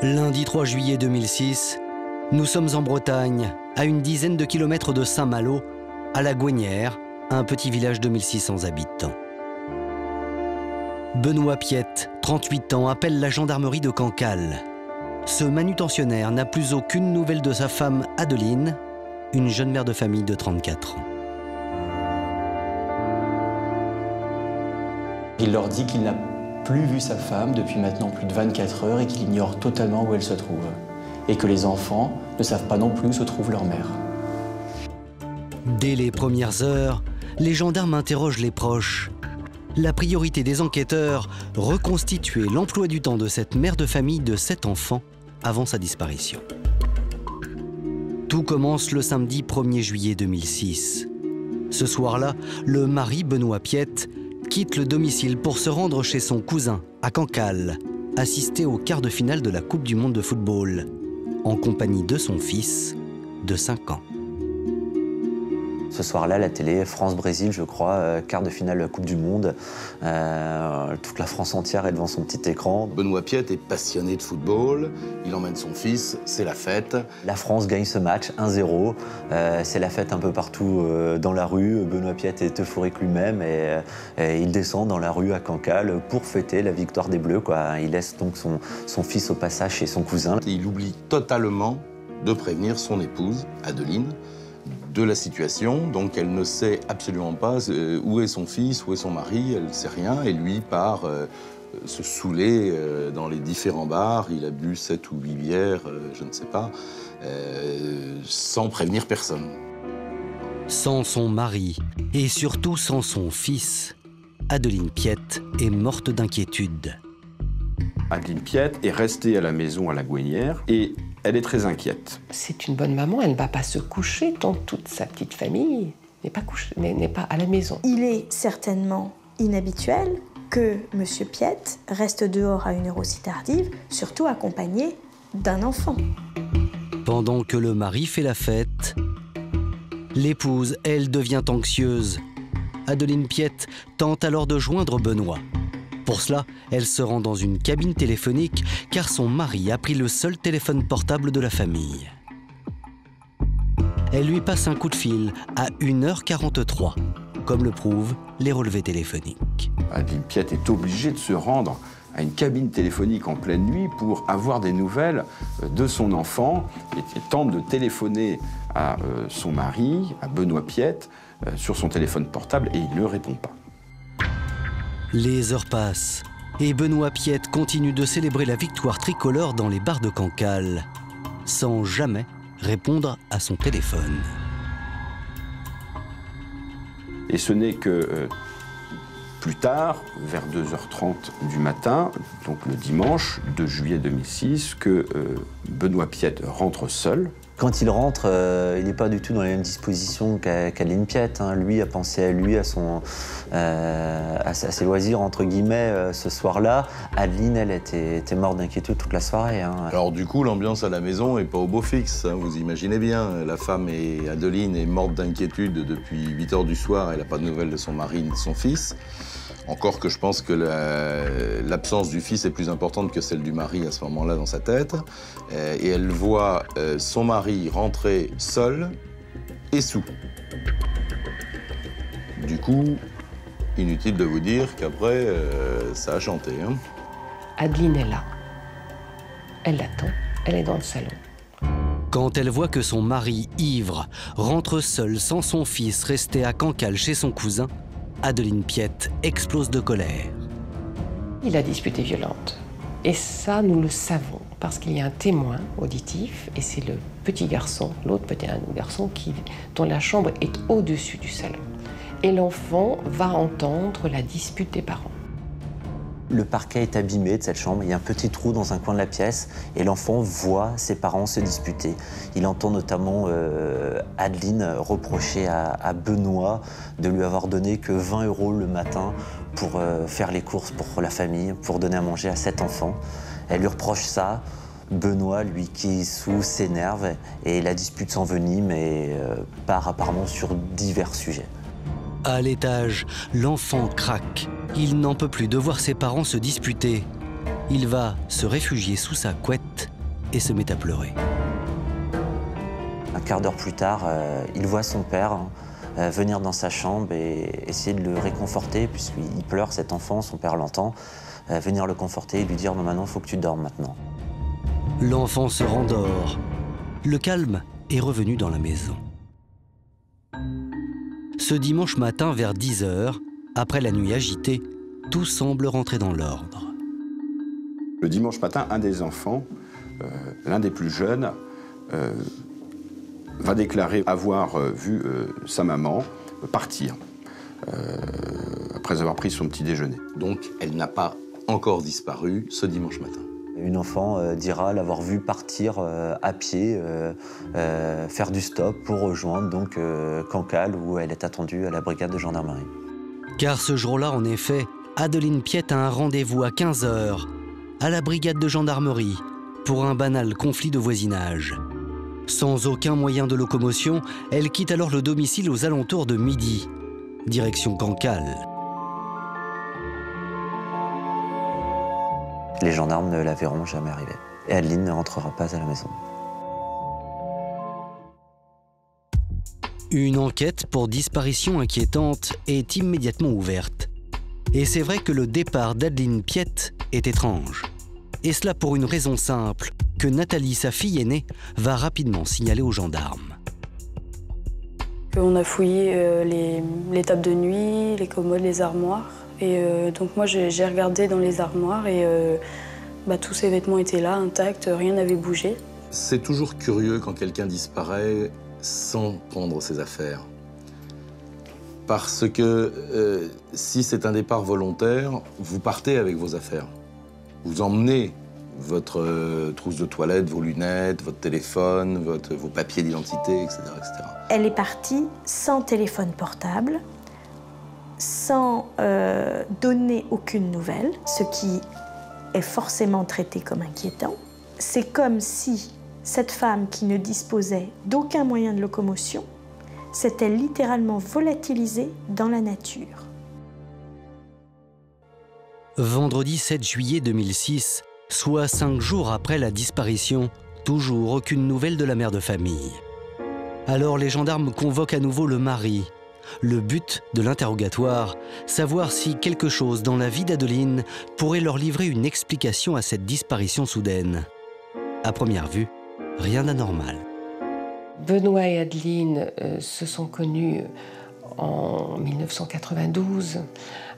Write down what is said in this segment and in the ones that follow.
Lundi 3 juillet 2006, nous sommes en Bretagne, à une dizaine de kilomètres de Saint-Malo, à la Gouenière, un petit village de 1600 habitants. Benoît Piette, 38 ans, appelle la gendarmerie de Cancale. Ce manutentionnaire n'a plus aucune nouvelle de sa femme Adeline, une jeune mère de famille de 34 ans. Il leur dit qu'il n'a plus vu sa femme depuis maintenant plus de 24 heures et qu'il ignore totalement où elle se trouve. Et que les enfants ne savent pas non plus où se trouve leur mère. Dès les premières heures, les gendarmes interrogent les proches. La priorité des enquêteurs, reconstituer l'emploi du temps de cette mère de famille de 7 enfants avant sa disparition. Tout commence le samedi 1er juillet 2006. Ce soir-là, le mari Benoît Piette quitte le domicile pour se rendre chez son cousin, à Cancale, assister au quart de finale de la Coupe du Monde de football, en compagnie de son fils de 5 ans. Ce soir-là, la télé, France-Brésil, je crois, quart de finale de la Coupe du Monde. Toute la France entière est devant son petit écran. Benoît Piette est passionné de football, il emmène son fils, c'est la fête. La France gagne ce match 1-0, c'est la fête un peu partout dans la rue. Benoît Piette est euphorique lui-même et il descend dans la rue à Cancale pour fêter la victoire des Bleus, quoi. Il laisse donc son fils au passage chez son cousin. Il oublie totalement de prévenir son épouse, Adeline, de la situation, donc elle ne sait absolument pas où est son fils, où est son mari, elle ne sait rien, et lui part se saouler dans les différents bars, il a bu 7 ou 8 bières, je ne sais pas, sans prévenir personne. Sans son mari, et surtout sans son fils, Adeline Piette est morte d'inquiétude. Adeline Piette est restée à la maison à la Gouenière et elle est très inquiète. C'est une bonne maman, elle ne va pas se coucher tant toute sa petite famille n'est pas à la maison. Il est certainement inhabituel que M. Piette reste dehors à une heure aussi tardive, surtout accompagné d'un enfant. Pendant que le mari fait la fête, l'épouse, elle, devient anxieuse. Adeline Piette tente alors de joindre Benoît. Pour cela, elle se rend dans une cabine téléphonique car son mari a pris le seul téléphone portable de la famille. Elle lui passe un coup de fil à 1h43, comme le prouvent les relevés téléphoniques. Adeline Piette est obligée de se rendre à une cabine téléphonique en pleine nuit pour avoir des nouvelles de son enfant et tente de téléphoner à son mari, à Benoît Piette, sur son téléphone portable et il ne répond pas. Les heures passent et Benoît Piette continue de célébrer la victoire tricolore dans les bars de Cancale, sans jamais répondre à son téléphone. Et ce n'est que plus tard, vers 2h30 du matin, donc le dimanche 2 juillet 2006, que Benoît Piette rentre seul. Quand il rentre, il n'est pas du tout dans les mêmes dispositions qu'Adeline Piette. Hein. Lui a pensé à lui, à ses loisirs, entre guillemets, ce soir-là. Adeline, elle, était morte d'inquiétude toute la soirée. Hein. Alors du coup, l'ambiance à la maison n'est pas au beau fixe, hein, vous imaginez bien. La femme, Adeline, est morte d'inquiétude depuis 8 heures du soir, elle n'a pas de nouvelles de son mari ni de son fils. Encore que je pense que l'absence du fils est plus importante que celle du mari à ce moment-là dans sa tête. Et elle voit son mari rentrer seul et saoul. Du coup, inutile de vous dire qu'après, ça a chanté. Hein. Adeline est là. Elle l'attend, elle est dans le salon. Quand elle voit que son mari, ivre, rentre seul sans son fils resté à Cancale chez son cousin, Adeline Piette explose de colère. Il a disputé violente. Et ça, nous le savons, parce qu'il y a un témoin auditif, et c'est le petit garçon, l'autre petit garçon, dont la chambre est au-dessus du salon. Et l'enfant va entendre la dispute des parents. Le parquet est abîmé de cette chambre, il y a un petit trou dans un coin de la pièce et l'enfant voit ses parents se disputer. Il entend notamment Adeline reprocher à Benoît de lui avoir donné que 20 € le matin pour faire les courses pour la famille, pour donner à manger à 7 enfants. Elle lui reproche ça. Benoît, lui qui est sous, s'énerve et la dispute s'envenime et part apparemment sur divers sujets. À l'étage, l'enfant craque. Il n'en peut plus de voir ses parents se disputer. il va se réfugier sous sa couette et se met à pleurer. Un quart d'heure plus tard, il voit son père venir dans sa chambre et essayer de le réconforter, puisqu'il pleure, cet enfant, son père l'entend, venir le conforter et lui dire « Maman, il faut que tu dormes maintenant ». L'enfant se rendort. Le calme est revenu dans la maison. Ce dimanche matin, vers 10 h, après la nuit agitée, tout semble rentrer dans l'ordre. Le dimanche matin, un des enfants, l'un des plus jeunes, va déclarer avoir vu sa maman partir après avoir pris son petit déjeuner. Donc, elle n'a pas encore disparu ce dimanche matin. Une enfant dira l'avoir vu partir à pied, faire du stop pour rejoindre donc Cancale, où elle est attendue à la brigade de gendarmerie. Car ce jour-là, en effet, Adeline Piette a un rendez-vous à 15 h à la brigade de gendarmerie pour un banal conflit de voisinage. Sans aucun moyen de locomotion, elle quitte alors le domicile aux alentours de midi, direction Cancale. Les gendarmes ne la verront jamais arriver. Et Adeline ne rentrera pas à la maison. Une enquête pour disparition inquiétante est immédiatement ouverte. Et c'est vrai que le départ d'Adeline Piette est étrange. Et cela pour une raison simple, que Nathalie, sa fille aînée, va rapidement signaler aux gendarmes. On a fouillé les tables de nuit, les commodes, les armoires. Et donc moi j'ai regardé dans les armoires et tous ces vêtements étaient là, intacts, rien n'avait bougé. C'est toujours curieux quand quelqu'un disparaît sans prendre ses affaires. Parce que si c'est un départ volontaire, vous partez avec vos affaires. Vous emmenez votre trousse de toilette, vos lunettes, votre téléphone, vos papiers d'identité, etc., etc. Elle est partie sans téléphone portable, sans donner aucune nouvelle, ce qui est forcément traité comme inquiétant. C'est comme si cette femme qui ne disposait d'aucun moyen de locomotion s'était littéralement volatilisée dans la nature. Vendredi 7 juillet 2006, soit 5 jours après la disparition, toujours aucune nouvelle de la mère de famille. Alors les gendarmes convoquent à nouveau le mari. Le but de l'interrogatoire, savoir si quelque chose dans la vie d'Adeline pourrait leur livrer une explication à cette disparition soudaine. À première vue, rien d'anormal. Benoît et Adeline se sont connus en 1992.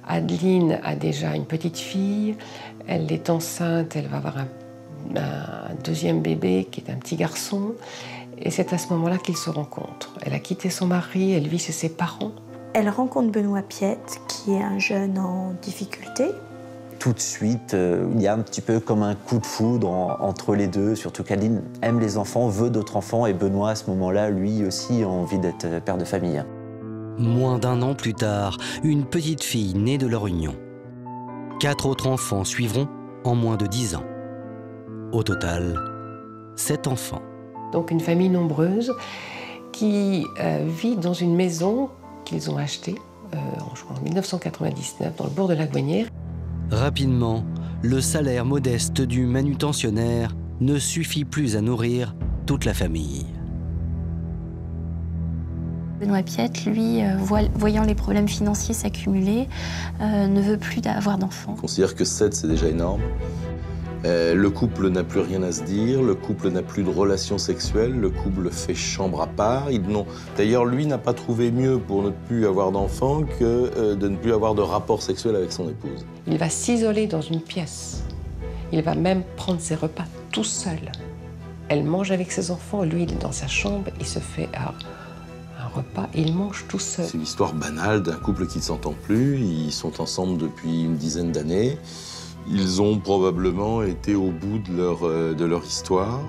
Adeline a déjà une petite fille, elle est enceinte, elle va avoir un deuxième bébé qui est un petit garçon. Et c'est à ce moment-là qu'ils se rencontrent. Elle a quitté son mari, elle vit chez ses parents. Elle rencontre Benoît Piette, qui est un jeune en difficulté. Tout de suite, il y a un petit peu comme un coup de foudre entre les deux, surtout qu'Adeline aime les enfants, veut d'autres enfants, et Benoît, à ce moment-là, lui aussi, a envie d'être père de famille. Moins d'1 an plus tard, une petite fille née de leur union. 4 autres enfants suivront en moins de 10 ans. Au total, 7 enfants. Donc une famille nombreuse qui vit dans une maison qu'ils ont achetée en 1999 dans le bourg de la Gouanière. Rapidement, le salaire modeste du manutentionnaire ne suffit plus à nourrir toute la famille. Benoît Piette, lui, voyant les problèmes financiers s'accumuler, ne veut plus avoir d'enfants. Je considère que 7, c'est déjà énorme. Le couple n'a plus rien à se dire, le couple n'a plus de relations sexuelles, le couple fait chambre à part. D'ailleurs, lui n'a pas trouvé mieux pour ne plus avoir d'enfants que de ne plus avoir de rapport sexuel avec son épouse. Il va s'isoler dans une pièce. Il va même prendre ses repas tout seul. Elle mange avec ses enfants, lui il est dans sa chambre, il se fait un repas et il mange tout seul. C'est l'histoire banale d'un couple qui ne s'entend plus, ils sont ensemble depuis une dizaine d'années. Ils ont probablement été au bout de leur histoire.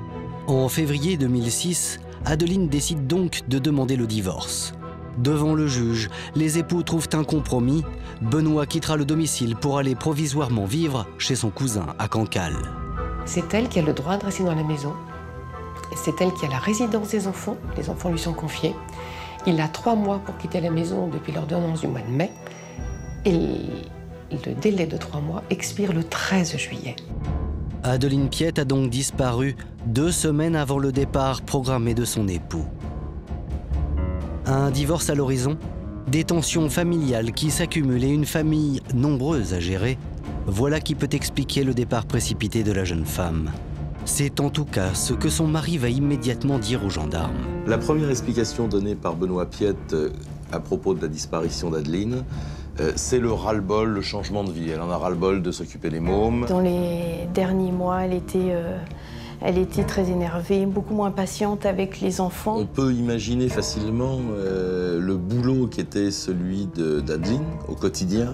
En février 2006, Adeline décide donc de demander le divorce. Devant le juge, les époux trouvent un compromis. Benoît quittera le domicile pour aller provisoirement vivre chez son cousin à Cancale. C'est elle qui a le droit de rester dans la maison. C'est elle qui a la résidence des enfants. Les enfants lui sont confiés. Il a 3 mois pour quitter la maison depuis l'ordonnance du mois de mai. Et le délai de 3 mois expire le 13 juillet. Adeline Piette a donc disparu 2 semaines avant le départ programmé de son époux. Un divorce à l'horizon, des tensions familiales qui s'accumulent et une famille nombreuse à gérer, voilà qui peut expliquer le départ précipité de la jeune femme. C'est en tout cas ce que son mari va immédiatement dire aux gendarmes. La première explication donnée par Benoît Piette à propos de la disparition d'Adeline, c'est le ras-le-bol, le changement de vie. Elle en a ras-le-bol de s'occuper des mômes. Dans les derniers mois, elle était très énervée, beaucoup moins patiente avec les enfants. On peut imaginer facilement le boulot qui était celui d'Adeline au quotidien.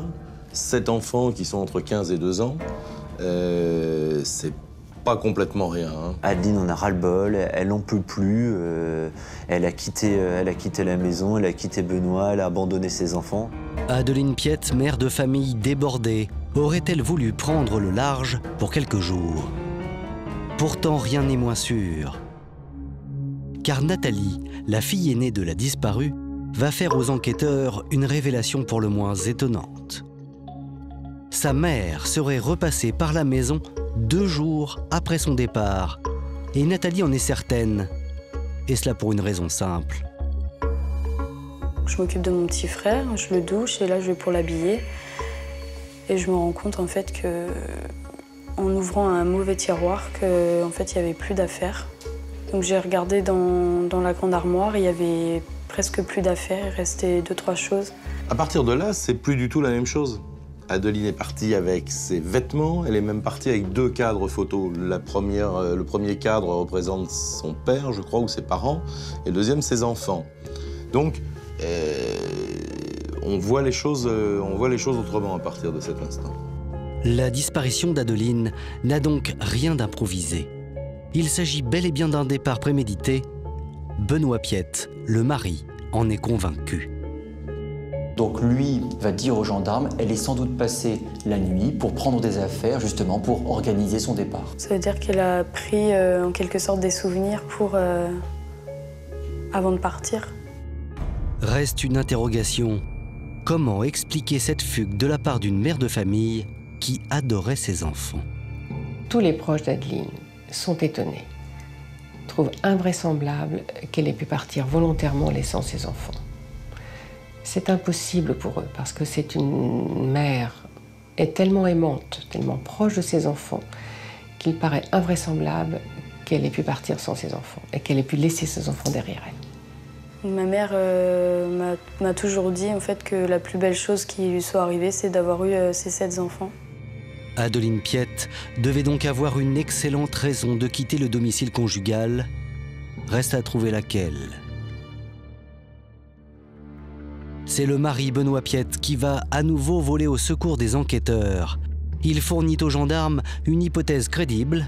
7 enfants qui sont entre 15 et 2 ans, c'est pas complètement rien. Hein. Adeline en a ras-le-bol, elle n'en peut plus. Elle a quitté la maison, elle a quitté Benoît, elle a abandonné ses enfants. Adeline Piette, mère de famille débordée, aurait-elle voulu prendre le large pour quelques jours? Pourtant, rien n'est moins sûr. Car Nathalie, la fille aînée de la disparue, va faire aux enquêteurs une révélation pour le moins étonnante. Sa mère serait repassée par la maison 2 jours après son départ. Et Nathalie en est certaine. Et cela pour une raison simple. Je m'occupe de mon petit frère, je le douche et là je vais pour l'habiller. Et je me rends compte en fait que, en ouvrant un mauvais tiroir, qu'en fait il n'y avait plus d'affaires. Donc j'ai regardé dans la grande armoire, il y avait presque plus d'affaires, il restait 2-3 choses. À partir de là, c'est plus du tout la même chose. Adeline est partie avec ses vêtements, elle est même partie avec 2 cadres photos. Le premier cadre représente son père, je crois, ou ses parents, et le deuxième, ses enfants. Donc, on voit les choses autrement à partir de cet instant. La disparition d'Adeline n'a donc rien d'improvisé. Il s'agit bel et bien d'un départ prémédité. Benoît Piette, le mari, en est convaincu. Donc lui va dire aux gendarmes, elle est sans doute passée la nuit pour prendre des affaires, justement pour organiser son départ. Ça veut dire qu'elle a pris en quelque sorte des souvenirs avant de partir. Reste une interrogation. Comment expliquer cette fugue de la part d'une mère de famille qui adorait ses enfants? Tous les proches d'Adeline sont étonnés, trouvent invraisemblable qu'elle ait pu partir volontairement laissant ses enfants. C'est impossible pour eux parce que c'est une mère est tellement aimante, tellement proche de ses enfants qu'il paraît invraisemblable qu'elle ait pu partir sans ses enfants et qu'elle ait pu laisser ses enfants derrière elle. Ma mère m'a toujours dit en fait que la plus belle chose qui lui soit arrivée, c'est d'avoir eu ses 7 enfants. Adeline Piette devait donc avoir une excellente raison de quitter le domicile conjugal. Reste à trouver laquelle. C'est le mari Benoît Piette qui va à nouveau voler au secours des enquêteurs. Il fournit aux gendarmes une hypothèse crédible.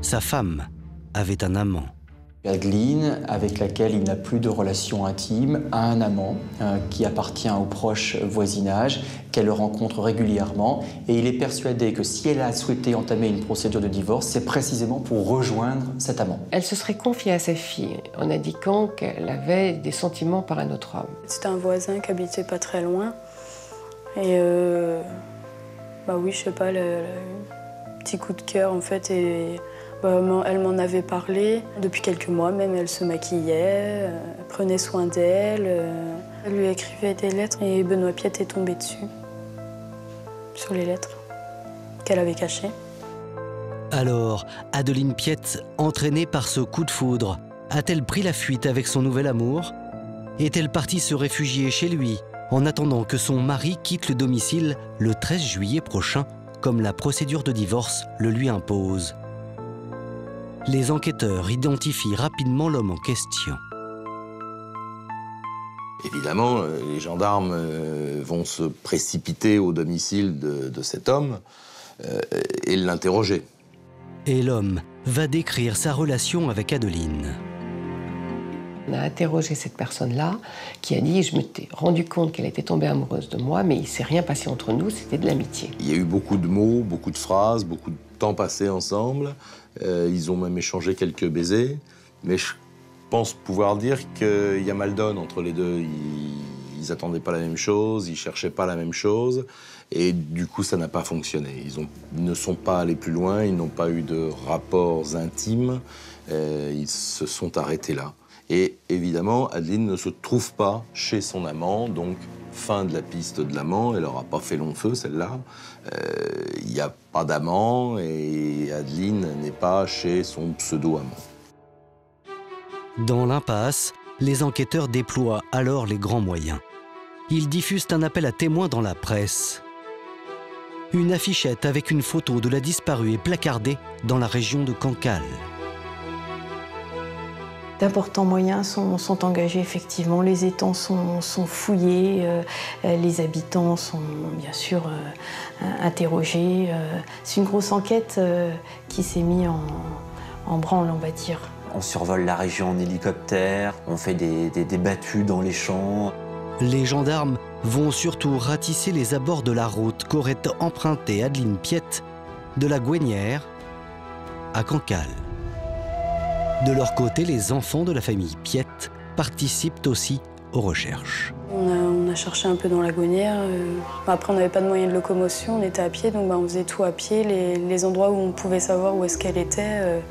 Sa femme avait un amant. Adeline, avec laquelle il n'a plus de relation intime, a un amant qui appartient au proche voisinage, qu'elle rencontre régulièrement. Et il est persuadé que si elle a souhaité entamer une procédure de divorce, c'est précisément pour rejoindre cet amant. Elle se serait confiée à sa fille en indiquant qu'elle avait des sentiments par un autre homme. C'était un voisin qui habitait pas très loin. Et bah oui, je sais pas, le petit coup de cœur en fait. Et elle m'en avait parlé. Depuis quelques mois même, elle se maquillait, prenait soin d'elle. Elle lui écrivait des lettres et Benoît Piette est tombé dessus, sur les lettres qu'elle avait cachées. Alors, Adeline Piette, entraînée par ce coup de foudre, a-t-elle pris la fuite avec son nouvel amour? Est-elle partie se réfugier chez lui en attendant que son mari quitte le domicile le 13 juillet prochain, comme la procédure de divorce le lui impose? Les enquêteurs identifient rapidement l'homme en question. Évidemment, les gendarmes vont se précipiter au domicile de cet homme et l'interroger. Et l'homme va décrire sa relation avec Adeline. On a interrogé cette personne-là qui a dit « Je m'étais rendu compte qu'elle était tombée amoureuse de moi, mais il ne s'est rien passé entre nous, c'était de l'amitié. » Il y a eu beaucoup de mots, beaucoup de phrases, beaucoup de temps passé ensemble. Ils ont même échangé quelques baisers. Mais je pense pouvoir dire qu'il y a mal donne entre les deux. Ils ils n'attendaient pas la même chose, ils ne cherchaient pas la même chose. Et du coup, ça n'a pas fonctionné. Ils ne sont pas allés plus loin, ils n'ont pas eu de rapports intimes. Ils se sont arrêtés là. Et évidemment, Adeline ne se trouve pas chez son amant, donc fin de la piste de l'amant. Elle n'aura pas fait long feu, celle-là. Il n'y a pas d'amant et Adeline n'est pas chez son pseudo-amant. Dans l'impasse, les enquêteurs déploient alors les grands moyens. Ils diffusent un appel à témoins dans la presse. Une affichette avec une photo de la disparue est placardée dans la région de Cancale. D'importants moyens sont engagés, effectivement. Les étangs sont fouillés, les habitants sont bien sûr interrogés. C'est une grosse enquête qui s'est mise en branle, on va dire. On survole la région en hélicoptère, on fait des battues dans les champs. Les gendarmes vont surtout ratisser les abords de la route qu'aurait empruntée Adeline Piette de la Gouesnière à Cancale. De leur côté, les enfants de la famille Piette participent aussi aux recherches. On a cherché un peu dans la Gouesnière. Après, on n'avait pas de moyens de locomotion, on était à pied, donc on faisait tout à pied. Les endroits où on pouvait savoir où est-ce qu'elle était,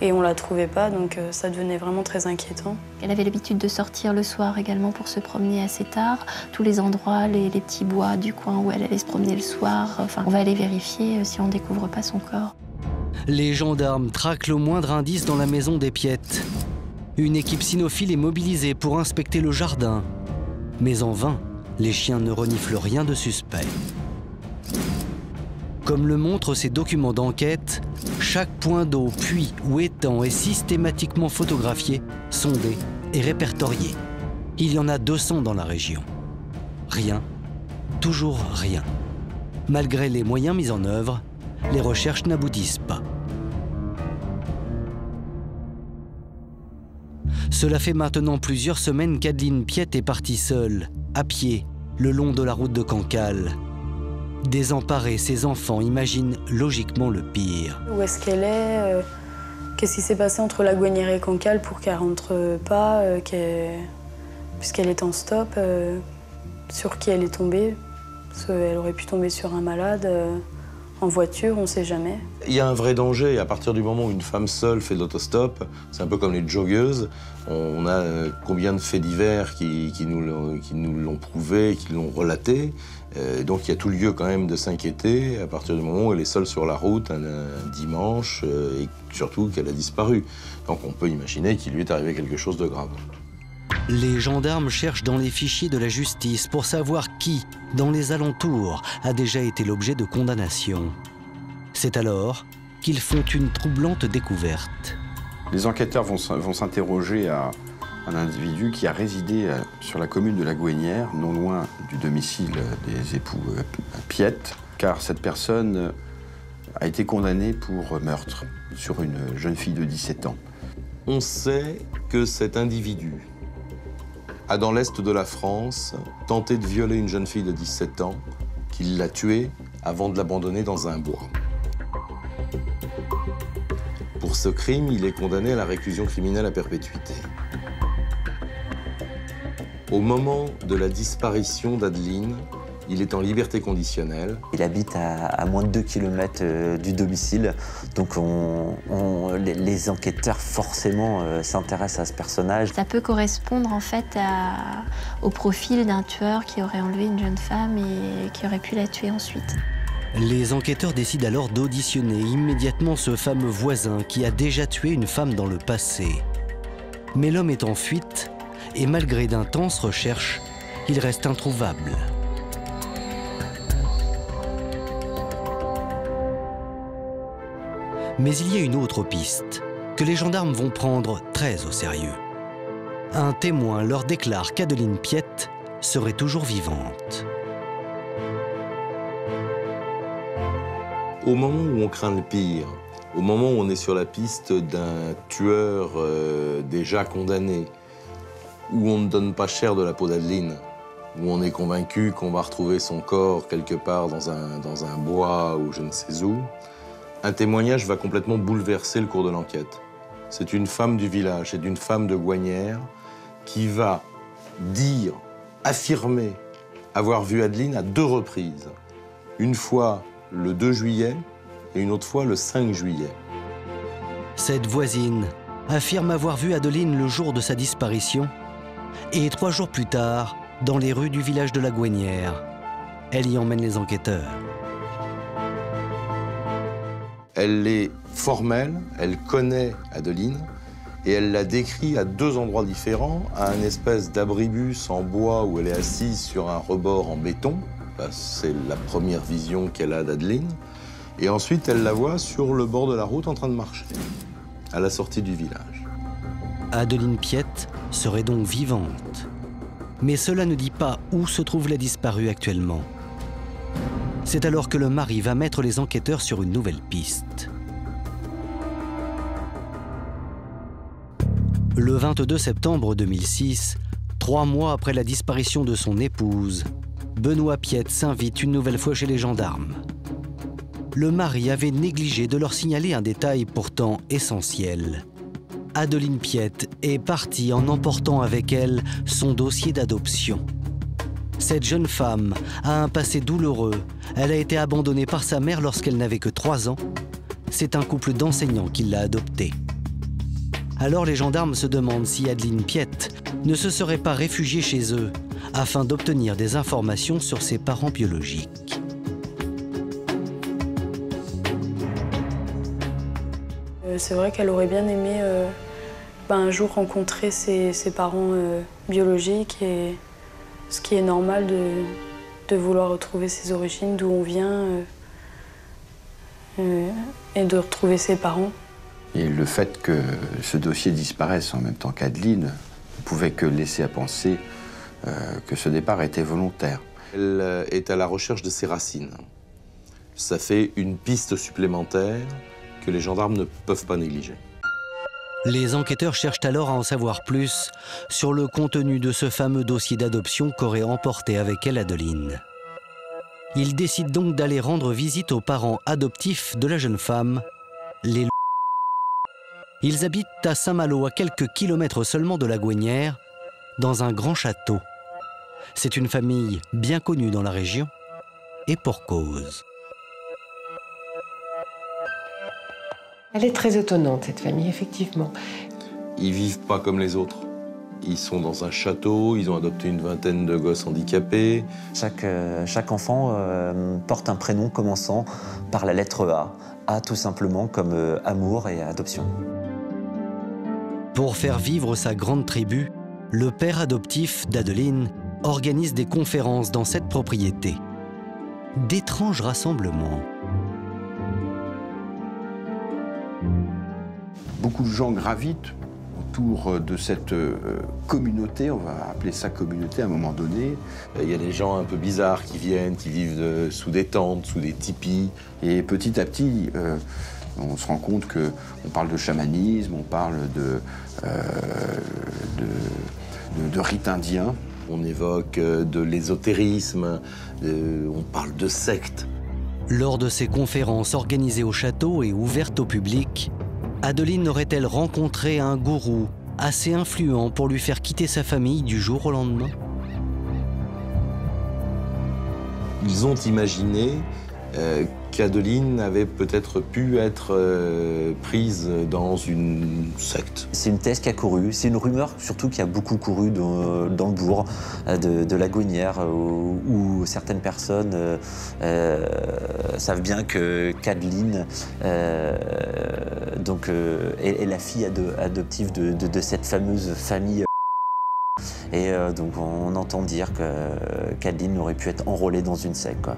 et on ne la trouvait pas, donc ça devenait vraiment très inquiétant. Elle avait l'habitude de sortir le soir également pour se promener assez tard. Tous les endroits, les petits bois du coin où elle allait se promener le soir. Enfin, on va aller vérifier si on ne découvre pas son corps. Les gendarmes traquent le moindre indice dans la maison des Piette. Une équipe cynophile est mobilisée pour inspecter le jardin. Mais en vain, les chiens ne reniflent rien de suspect. Comme le montrent ces documents d'enquête, chaque point d'eau, puits ou étang est systématiquement photographié, sondé et répertorié. Il y en a 200 dans la région. Rien, toujours rien. Malgré les moyens mis en œuvre, les recherches n'aboutissent pas. Cela fait maintenant plusieurs semaines qu'Adeline Piette est partie seule, à pied, le long de la route de Cancale. Désemparés, ses enfants imaginent logiquement le pire. Où est-ce qu'elle est, qu'est-ce qui s'est passé entre la Gouesnière et Cancale pour qu'elle rentre pas, puisqu'elle est en stop, sur qui elle est tombée. Parce qu'elle aurait pu tomber sur un malade, en voiture, on ne sait jamais. Il y a un vrai danger. À partir du moment où une femme seule fait de l'autostop, c'est un peu comme les joggeuses. On a combien de faits divers qui nous l'ont prouvé, qui l'ont relaté. Donc il y a tout lieu quand même de s'inquiéter à partir du moment où elle est seule sur la route un dimanche et surtout qu'elle a disparu. Donc on peut imaginer qu'il lui est arrivé quelque chose de grave. Les gendarmes cherchent dans les fichiers de la justice pour savoir qui, dans les alentours, a déjà été l'objet de condamnation. C'est alors qu'ils font une troublante découverte. Les enquêteurs vont s'interroger à un individu qui a résidé sur la commune de la Gouesnière, non loin du domicile des époux Piette, car cette personne a été condamnée pour meurtre sur une jeune fille de 17 ans. On sait que cet individu a, dans l'est de la France, tenté de violer une jeune fille de 17 ans, qu'il l'a tuée avant de l'abandonner dans un bois. Pour ce crime, il est condamné à la réclusion criminelle à perpétuité. Au moment de la disparition d'Adeline, il est en liberté conditionnelle. Il habite à moins de 2 km du domicile, donc les enquêteurs forcément s'intéressent à ce personnage. Ça peut correspondre en fait au profil d'un tueur qui aurait enlevé une jeune femme et qui aurait pu la tuer ensuite. Les enquêteurs décident alors d'auditionner immédiatement ce fameux voisin qui a déjà tué une femme dans le passé. Mais l'homme est en fuite et malgré d'intenses recherches, il reste introuvable. Mais il y a une autre piste que les gendarmes vont prendre très au sérieux. Un témoin leur déclare qu'Adeline Piette serait toujours vivante. Au moment où on craint le pire, au moment où on est sur la piste d'un tueur déjà condamné, où on ne donne pas cher de la peau d'Adeline, où on est convaincu qu'on va retrouver son corps quelque part dans un bois ou je ne sais où, un témoignage va complètement bouleverser le cours de l'enquête. C'est une femme du village, c'est une femme de Gouesnière qui va dire affirmé avoir vu Adeline à 2 reprises. Une fois le 2 juillet et une autre fois le 5 juillet. Cette voisine affirme avoir vu Adeline le jour de sa disparition et 3 jours plus tard, dans les rues du village de la Gouenière. Elle y emmène les enquêteurs. Elle est formelle, elle connaît Adeline et elle la décrit à 2 endroits différents, à un espèce d'abribus en bois où elle est assise sur un rebord en béton. C'est la première vision qu'elle a d'Adeline. Et ensuite, elle la voit sur le bord de la route en train de marcher, à la sortie du village. Adeline Piette serait donc vivante. Mais cela ne dit pas où se trouve la disparue actuellement. C'est alors que le mari va mettre les enquêteurs sur une nouvelle piste. Le 22 septembre 2006, 3 mois après la disparition de son épouse, Benoît Piette s'invite une nouvelle fois chez les gendarmes. Le mari avait négligé de leur signaler un détail pourtant essentiel. Adeline Piette est partie en emportant avec elle son dossier d'adoption. Cette jeune femme a un passé douloureux. Elle a été abandonnée par sa mère lorsqu'elle n'avait que 3 ans. C'est un couple d'enseignants qui l'a adoptée. Alors les gendarmes se demandent si Adeline Piette ne se serait pas réfugiée chez eux afin d'obtenir des informations sur ses parents biologiques. C'est vrai qu'elle aurait bien aimé un jour rencontrer ses parents biologiques, et ce qui est normal de vouloir retrouver ses origines, d'où on vient, et de retrouver ses parents. Et le fait que ce dossier disparaisse en même temps qu'Adeline ne pouvait que laisser à penser que ce départ était volontaire. Elle est à la recherche de ses racines. Ça fait une piste supplémentaire que les gendarmes ne peuvent pas négliger. Les enquêteurs cherchent alors à en savoir plus sur le contenu de ce fameux dossier d'adoption qu'aurait emporté avec elle Adeline. Ils décident donc d'aller rendre visite aux parents adoptifs de la jeune femme, les Ils habitent à Saint-Malo, à quelques kilomètres seulement de la Gouenière, dans un grand château. C'est une famille bien connue dans la région, et pour cause. Elle est très étonnante, cette famille, effectivement. Ils vivent pas comme les autres. Ils sont dans un château, ils ont adopté une vingtaine de gosses handicapés. Chaque enfant porte un prénom commençant par la lettre A. A tout simplement comme amour et adoption. Pour faire vivre sa grande tribu, le père adoptif d'Adeline organise des conférences dans cette propriété. D'étranges rassemblements. Beaucoup de gens gravitent autour de cette communauté, on va appeler ça communauté à un moment donné. Il y a des gens un peu bizarres qui viennent, qui vivent sous des tentes, sous des tipis. Et petit à petit, on se rend compte qu'on parle de chamanisme, on parle de rites indiens. On évoque de l'ésotérisme, on parle de sectes. Lors de ces conférences organisées au château et ouvertes au public, Adeline aurait-elle rencontré un gourou assez influent pour lui faire quitter sa famille du jour au lendemain? Ils ont imaginé qu'Adeline avait peut-être pu être prise dans une secte. C'est une thèse qui a couru, c'est une rumeur surtout qui a beaucoup couru dans le bourg de la Gouenière, où certaines personnes savent bien qu'Adeline est la fille adoptive de cette fameuse famille. Et donc on entend dire qu'Adeline aurait pu être enrôlée dans une secte, quoi.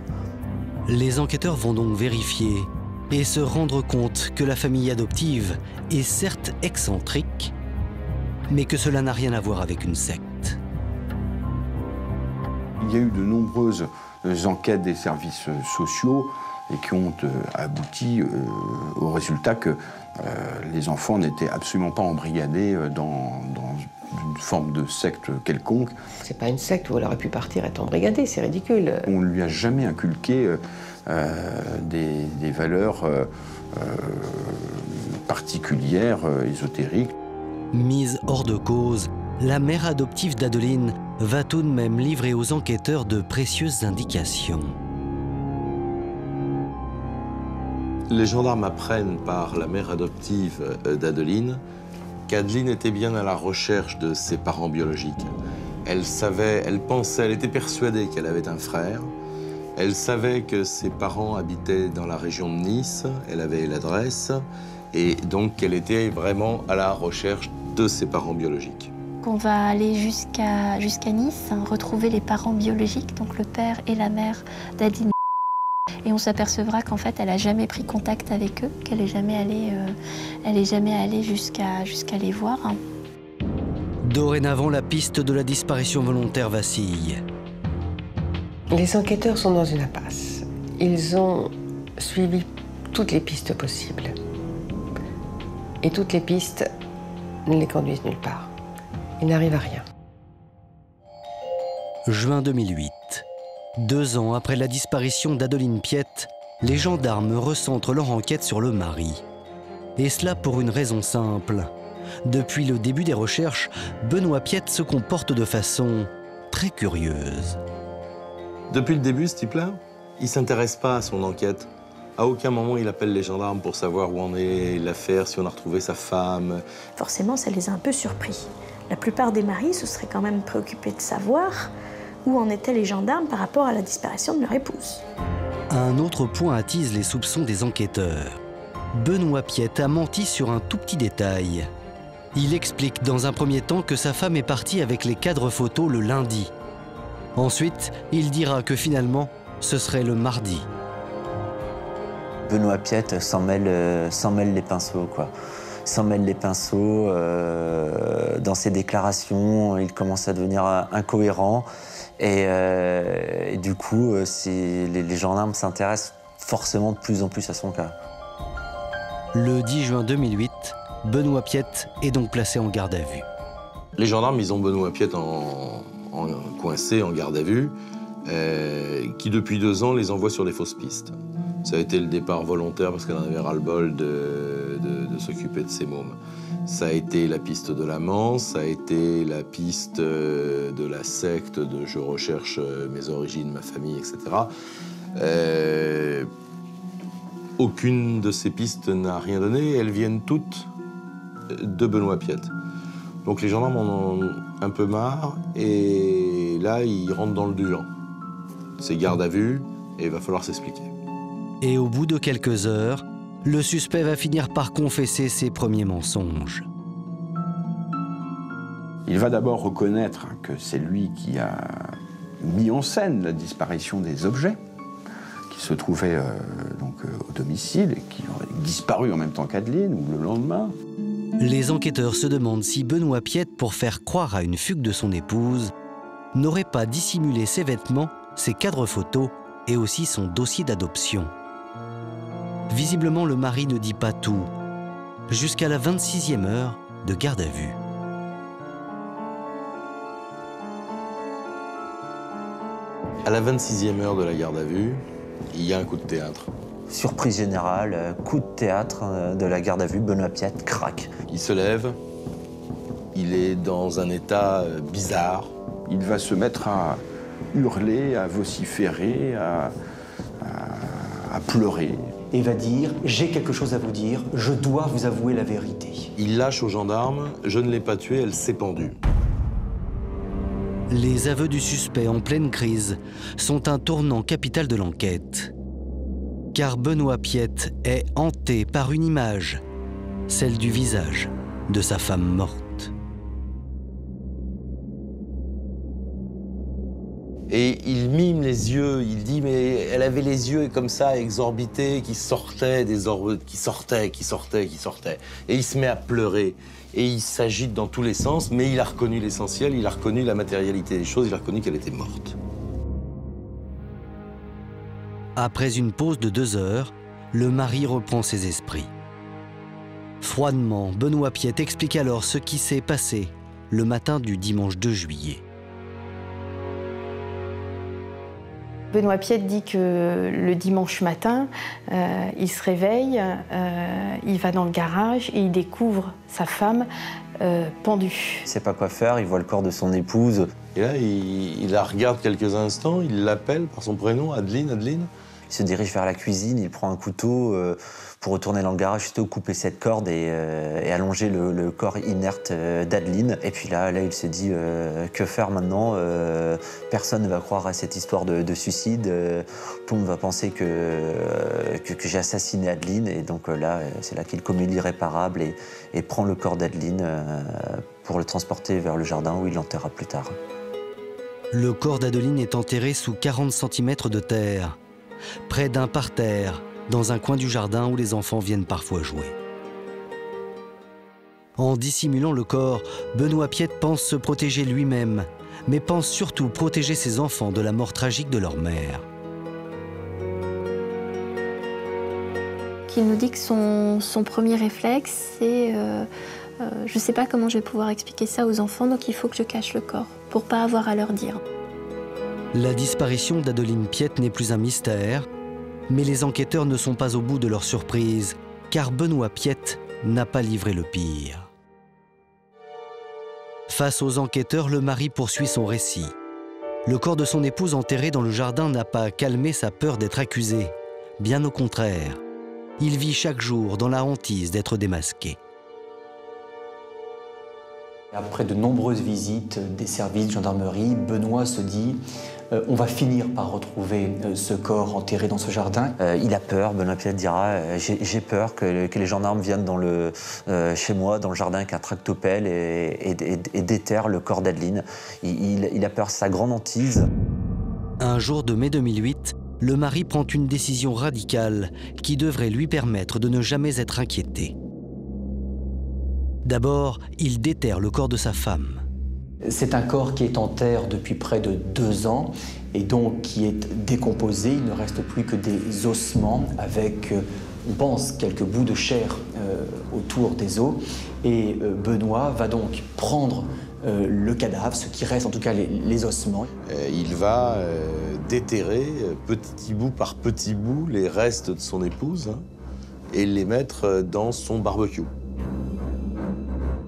Les enquêteurs vont donc vérifier et se rendre compte que la famille adoptive est certes excentrique, mais que cela n'a rien à voir avec une secte. Il y a eu de nombreuses enquêtes des services sociaux et qui ont abouti au résultat que les enfants n'étaient absolument pas embrigadés dans une forme de secte quelconque. C'est pas une secte où elle aurait pu partir être embrigadée, c'est ridicule. On ne lui a jamais inculqué des valeurs particulières, ésotériques. Mise hors de cause, la mère adoptive d'Adeline va tout de même livrer aux enquêteurs de précieuses indications. Les gendarmes apprennent par la mère adoptive d'Adeline qu'Adeline était bien à la recherche de ses parents biologiques. Elle savait, elle pensait, elle était persuadée qu'elle avait un frère. Elle savait que ses parents habitaient dans la région de Nice, elle avait l'adresse, et donc qu'elle était vraiment à la recherche de ses parents biologiques. On va aller jusqu'à Nice, retrouver les parents biologiques, donc le père et la mère d'Adeline. Et on s'apercevra qu'en fait, elle n'a jamais pris contact avec eux, qu'elle n'est jamais allée jusqu'à les voir. Dorénavant, la piste de la disparition volontaire vacille. Les enquêteurs sont dans une impasse. Ils ont suivi toutes les pistes possibles. Et toutes les pistes ne les conduisent nulle part. Ils n'arrivent à rien. Juin 2008. 2 ans après la disparition d'Adeline Piette, les gendarmes recentrent leur enquête sur le mari. Et cela pour une raison simple. Depuis le début des recherches, Benoît Piette se comporte de façon très curieuse. Depuis le début, ce type-là, il ne s'intéresse pas à son enquête. À aucun moment, il appelle les gendarmes pour savoir où en est l'affaire, si on a retrouvé sa femme. Forcément, ça les a un peu surpris. La plupart des maris se seraient quand même préoccupés de savoir où en étaient les gendarmes par rapport à la disparition de leur épouse. Un autre point attise les soupçons des enquêteurs. Benoît Piette a menti sur un tout petit détail. Il explique dans un premier temps que sa femme est partie avec les cadres photos le lundi. Ensuite, il dira que finalement, ce serait le mardi. Benoît Piette s'en mêle les pinceaux, quoi. S'en mêle les pinceaux dans ses déclarations, il commence à devenir incohérent. Et du coup, les gendarmes s'intéressent forcément de plus en plus à son cas. Le 10 juin 2008, Benoît Piette est donc placé en garde à vue. Les gendarmes, ils ont Benoît Piette coincé en garde à vue, qui depuis 2 ans les envoie sur des fausses pistes. Ça a été le départ volontaire parce qu'elle en avait ras-le-bol de s'occuper de ses mômes. Ça a été la piste de l'amant, ça a été la piste de la secte de je recherche mes origines, ma famille, etc. Aucune de ces pistes n'a rien donné, elles viennent toutes de Benoît Piette. Donc les gendarmes en ont un peu marre et là ils rentrent dans le dur. C'est garde à vue et il va falloir s'expliquer. Et au bout de quelques heures, le suspect va finir par confesser ses premiers mensonges. Il va d'abord reconnaître que c'est lui qui a mis en scène la disparition des objets qui se trouvaient au domicile et qui auraient disparu en même temps qu'Adeline ou le lendemain. Les enquêteurs se demandent si Benoît Piette, pour faire croire à une fugue de son épouse, n'aurait pas dissimulé ses vêtements, ses cadres photos et aussi son dossier d'adoption. Visiblement, le mari ne dit pas tout, jusqu'à la 26e heure de garde à vue. À la 26e heure de la garde à vue, il y a un coup de théâtre. Surprise générale, coup de théâtre de la garde à vue, Benoît Piette craque. Il se lève, il est dans un état bizarre. Il va se mettre à hurler, à vociférer, à pleurer. Et va dire « J'ai quelque chose à vous dire, je dois vous avouer la vérité ». Il lâche aux gendarmes « Je ne l'ai pas tuée, elle s'est pendue ». Les aveux du suspect en pleine crise sont un tournant capital de l'enquête. Car Benoît Piette est hanté par une image, celle du visage de sa femme morte. Et il mime les yeux, il dit mais elle avait les yeux comme ça exorbités qui sortaient qui sortaient. Et il se met à pleurer et il s'agite dans tous les sens, mais il a reconnu l'essentiel, il a reconnu la matérialité des choses, il a reconnu qu'elle était morte. Après une pause de 2 heures, le mari reprend ses esprits. Froidement, Benoît Piette explique alors ce qui s'est passé le matin du dimanche 2 juillet. Benoît Piette dit que le dimanche matin, il se réveille, il va dans le garage et il découvre sa femme pendue. Il ne sait pas quoi faire, il voit le corps de son épouse. Et là, il la regarde quelques instants, il l'appelle par son prénom, Adeline, Adeline. Il se dirige vers la cuisine, il prend un couteau pour retourner dans le garage, juste couper cette corde et allonger le corps inerte d'Adeline. Et puis là, il se dit que faire maintenant? Personne ne va croire à cette histoire de suicide. Tout le monde va penser que j'ai assassiné Adeline. Et donc là, c'est là qu'il commet l'irréparable et prend le corps d'Adeline pour le transporter vers le jardin où il l'enterrera plus tard. Le corps d'Adeline est enterré sous 40 cm de terre, près d'un parterre, dans un coin du jardin où les enfants viennent parfois jouer. En dissimulant le corps, Benoît Piette pense se protéger lui-même, mais pense surtout protéger ses enfants de la mort tragique de leur mère. Il nous dit que son premier réflexe, c'est je ne sais pas comment je vais pouvoir expliquer ça aux enfants, donc il faut que je cache le corps, pour pas avoir à leur dire. La disparition d'Adeline Piette n'est plus un mystère, mais les enquêteurs ne sont pas au bout de leur surprise, car Benoît Piette n'a pas livré le pire. Face aux enquêteurs, le mari poursuit son récit. Le corps de son épouse enterré dans le jardin n'a pas calmé sa peur d'être accusé. Bien au contraire, il vit chaque jour dans la hantise d'être démasqué. Après de nombreuses visites des services de gendarmerie, Benoît se dit on va finir par retrouver ce corps enterré dans ce jardin. Il a peur, Benoît Piette dira j'ai peur que les gendarmes viennent chez moi, dans le jardin, avec un tractopelle et déterrent le corps d'Adeline. Il a peur, c'est sa grande hantise. Un jour de mai 2008, le mari prend une décision radicale qui devrait lui permettre de ne jamais être inquiété. D'abord, il déterre le corps de sa femme. C'est un corps qui est en terre depuis près de 2 ans et donc qui est décomposé. Il ne reste plus que des ossements avec, on pense, quelques bouts de chair autour des os. Et Benoît va donc prendre le cadavre, ce qui reste en tout cas les ossements. Il va déterrer petit bout par petit bout les restes de son épouse et les mettre dans son barbecue.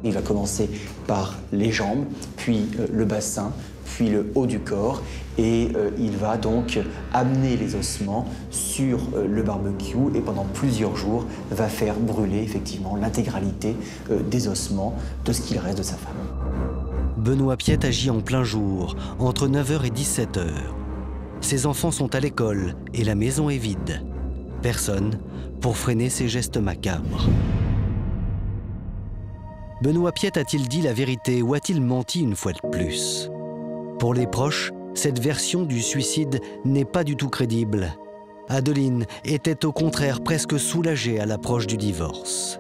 Il va commencer par les jambes, puis le bassin, puis le haut du corps. Et il va donc amener les ossements sur le barbecue et pendant plusieurs jours va faire brûler effectivement l'intégralité des ossements de ce qu'il reste de sa femme. Benoît Piette agit en plein jour, entre 9h et 17h. Ses enfants sont à l'école et la maison est vide. Personne pour freiner ses gestes macabres. Benoît Piette a-t-il dit la vérité ou a-t-il menti une fois de plus? Pour les proches, cette version du suicide n'est pas du tout crédible. Adeline était au contraire presque soulagée à l'approche du divorce.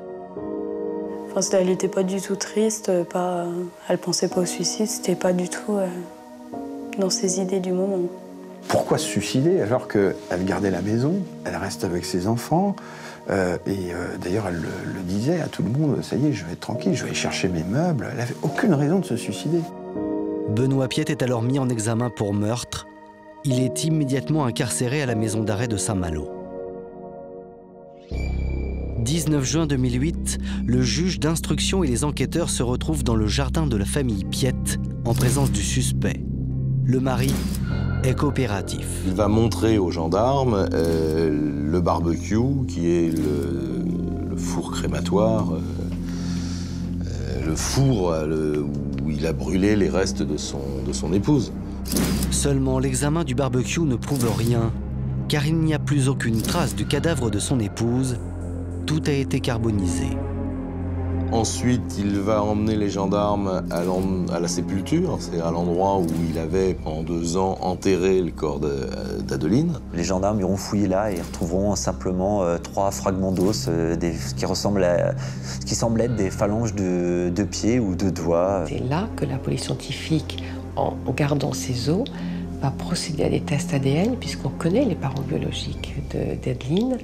Enfin, elle n'était pas du tout triste, elle pensait pas au suicide, c'était pas du tout dans ses idées du moment. Pourquoi se suicider alors qu'elle gardait la maison, elle reste avec ses enfants? D'ailleurs, elle le disait à tout le monde, ça y est, je vais être tranquille, je vais aller chercher mes meubles. Elle n'avait aucune raison de se suicider. Benoît Piette est alors mis en examen pour meurtre. Il est immédiatement incarcéré à la maison d'arrêt de Saint-Malo. 19 juin 2008, le juge d'instruction et les enquêteurs se retrouvent dans le jardin de la famille Piette en présence du suspect. Le mari est coopératif. Il va montrer aux gendarmes le barbecue, qui est le four crématoire, le four où il a brûlé les restes de son épouse. Seulement, l'examen du barbecue ne prouve rien, car il n'y a plus aucune trace du cadavre de son épouse. Tout a été carbonisé. Ensuite, il va emmener les gendarmes à la sépulture, c'est à l'endroit où il avait, pendant 2 ans, enterré le corps d'Adeline. Les gendarmes iront fouiller là et retrouveront simplement 3 fragments d'os, qui semblent être des phalanges de pieds ou de doigts. C'est là que la police scientifique, en gardant ces os, va procéder à des tests ADN, puisqu'on connaît les parents biologiques d'Adeline.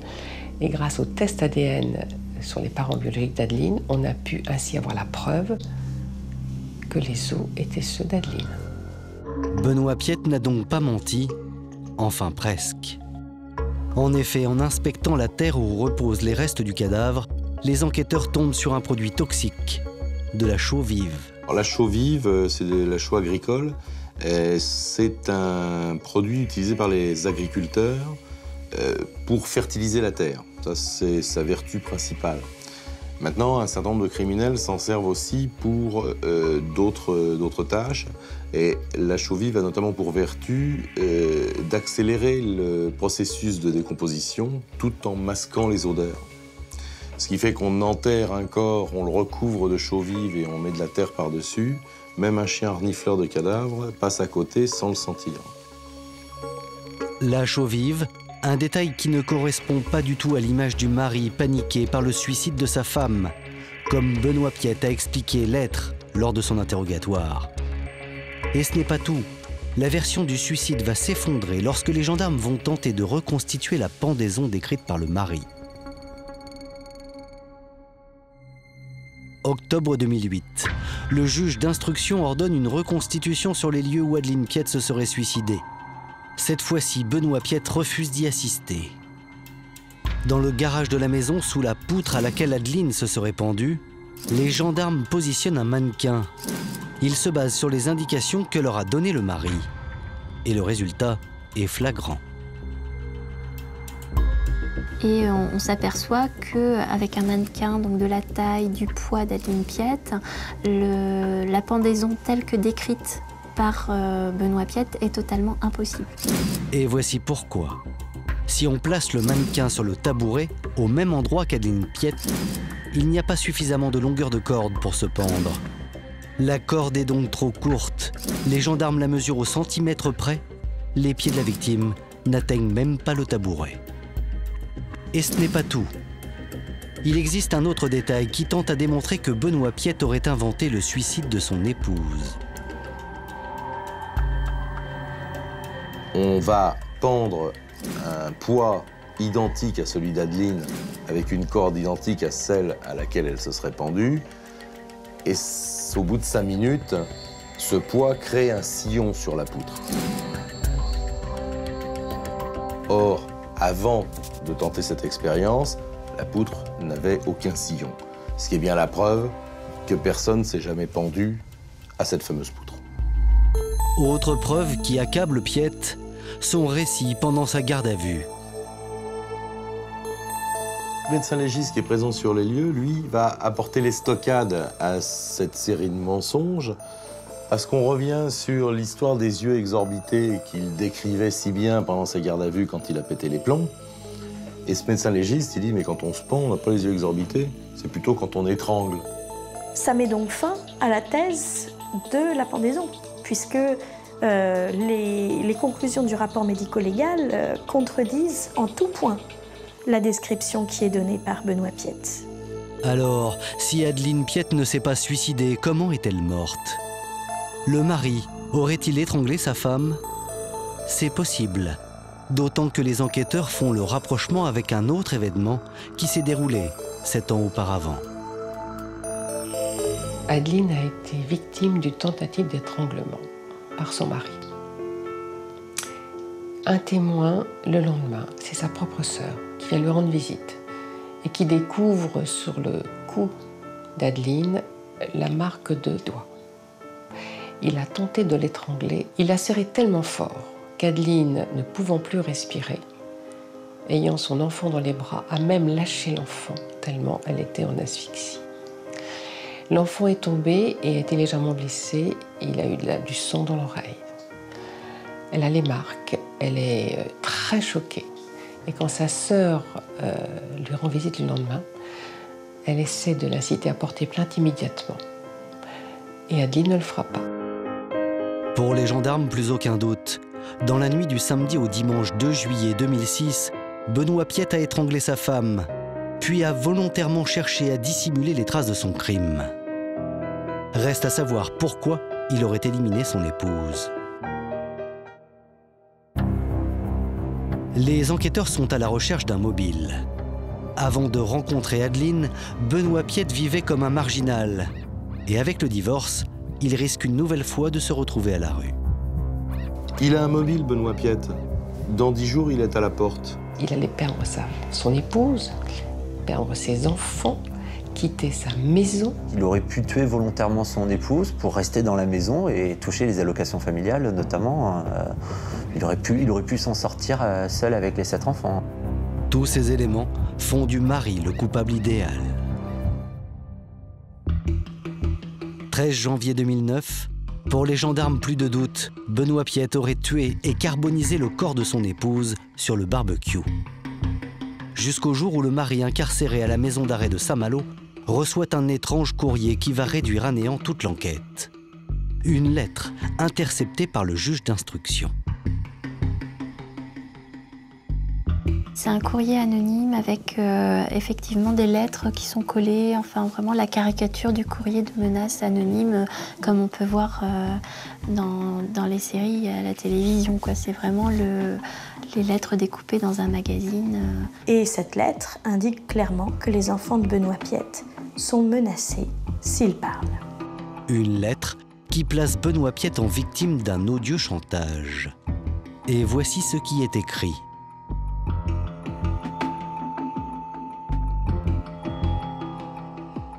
Et grâce aux tests ADN sur les parents biologiques d'Adeline, on a pu ainsi avoir la preuve que les os étaient ceux d'Adeline. Benoît Piette n'a donc pas menti, Enfin presque. En effet, en inspectant la terre où reposent les restes du cadavre, les enquêteurs tombent sur un produit toxique, de la chaux vive. Alors, la chaux vive, c'est de la chaux agricole. C'est un produit utilisé par les agriculteurs pour fertiliser la terre. Ça, c'est sa vertu principale. Maintenant, un certain nombre de criminels s'en servent aussi pour d'autres tâches. Et la chaux vive a notamment pour vertu d'accélérer le processus de décomposition tout en masquant les odeurs. Ce qui fait qu'on enterre un corps, on le recouvre de chaux vive et on met de la terre par-dessus. Même un chien renifleur de cadavres passe à côté sans le sentir. La chaux vive, un détail qui ne correspond pas du tout à l'image du mari paniqué par le suicide de sa femme, comme Benoît Piette a expliqué l'être lors de son interrogatoire. Et ce n'est pas tout. La version du suicide va s'effondrer lorsque les gendarmes vont tenter de reconstituer la pendaison décrite par le mari. Octobre 2008. Le juge d'instruction ordonne une reconstitution sur les lieux où Adeline Piette se serait suicidée. Cette fois-ci, Benoît Piette refuse d'y assister. Dans le garage de la maison, sous la poutre à laquelle Adeline se serait pendue, les gendarmes positionnent un mannequin. Ils se basent sur les indications que leur a données le mari. Et le résultat est flagrant. Et on s'aperçoit qu'avec un mannequin, donc de la taille, du poids d'Adeline Piette, la pendaison telle que décrite par Benoît Piette est totalement impossible. Et voici pourquoi. Si on place le mannequin sur le tabouret, au même endroit qu'Adeline Piette, il n'y a pas suffisamment de longueur de corde pour se pendre. La corde est donc trop courte. Les gendarmes la mesurent au centimètre près. Les pieds de la victime n'atteignent même pas le tabouret. Et ce n'est pas tout. Il existe un autre détail qui tente à démontrer que Benoît Piette aurait inventé le suicide de son épouse. On va pendre un poids identique à celui d'Adeline avec une corde identique à celle à laquelle elle se serait pendue. Et au bout de 5 minutes, ce poids crée un sillon sur la poutre. Or, avant de tenter cette expérience, la poutre n'avait aucun sillon. Ce qui est bien la preuve que personne ne s'est jamais pendu à cette fameuse poutre. Autre preuve qui accable Piette, son récit pendant sa garde à vue. Le médecin légiste qui est présent sur les lieux, lui, va apporter les stockades à cette série de mensonges parce qu'on revient sur l'histoire des yeux exorbités qu'il décrivait si bien pendant sa garde à vue quand il a pété les plombs. Et ce médecin légiste, il dit, mais quand on se pend, on n'a pas les yeux exorbités, c'est plutôt quand on étrangle. Ça met donc fin à la thèse de la pendaison, puisque les conclusions du rapport médico-légal contredisent en tout point la description qui est donnée par Benoît Piette. Alors, si Adeline Piette ne s'est pas suicidée, comment est-elle morte? Le mari aurait-il étranglé sa femme? C'est possible, d'autant que les enquêteurs font le rapprochement avec un autre événement qui s'est déroulé 7 ans auparavant. Adeline a été victime d'une tentative d'étranglement par son mari. Un témoin, le lendemain, c'est sa propre sœur qui vient lui rendre visite et qui découvre sur le cou d'Adeline la marque de doigts. Il a tenté de l'étrangler. Il a serré tellement fort qu'Adeline, ne pouvant plus respirer, ayant son enfant dans les bras, a même lâché l'enfant tellement elle était en asphyxie. L'enfant est tombé et a été légèrement blessé. Il a eu du sang dans l'oreille. Elle a les marques. Elle est très choquée. Et quand sa sœur lui rend visite le lendemain, elle essaie de l'inciter à porter plainte immédiatement. Et Adeline ne le fera pas. Pour les gendarmes, plus aucun doute. Dans la nuit du samedi au dimanche 2 juillet 2006, Benoît Piette a étranglé sa femme, puis a volontairement cherché à dissimuler les traces de son crime. Reste à savoir pourquoi il aurait éliminé son épouse. Les enquêteurs sont à la recherche d'un mobile. Avant de rencontrer Adeline, Benoît Piette vivait comme un marginal. Et avec le divorce, il risque une nouvelle fois de se retrouver à la rue. Il a un mobile, Benoît Piette. Dans 10 jours, il est à la porte. Il allait perdre son épouse, perdre ses enfants, quitter sa maison. Il aurait pu tuer volontairement son épouse pour rester dans la maison et toucher les allocations familiales, notamment. Il aurait pu s'en sortir seul avec les 7 enfants. Tous ces éléments font du mari le coupable idéal. 13 janvier 2009, pour les gendarmes, plus de doute, Benoît Piette aurait tué et carbonisé le corps de son épouse sur le barbecue. Jusqu'au jour où le mari incarcéré à la maison d'arrêt de Saint-Malo reçoit un étrange courrier qui va réduire à néant toute l'enquête. Une lettre interceptée par le juge d'instruction. C'est un courrier anonyme avec effectivement des lettres qui sont collées, enfin vraiment la caricature du courrier de menace anonyme comme on peut voir dans les séries à la télévision. C'est vraiment les lettres découpées dans un magazine. Et cette lettre indique clairement que les enfants de Benoît Piette sont menacés s'ils parlent. Une lettre qui place Benoît Piette en victime d'un odieux chantage. Et voici ce qui est écrit.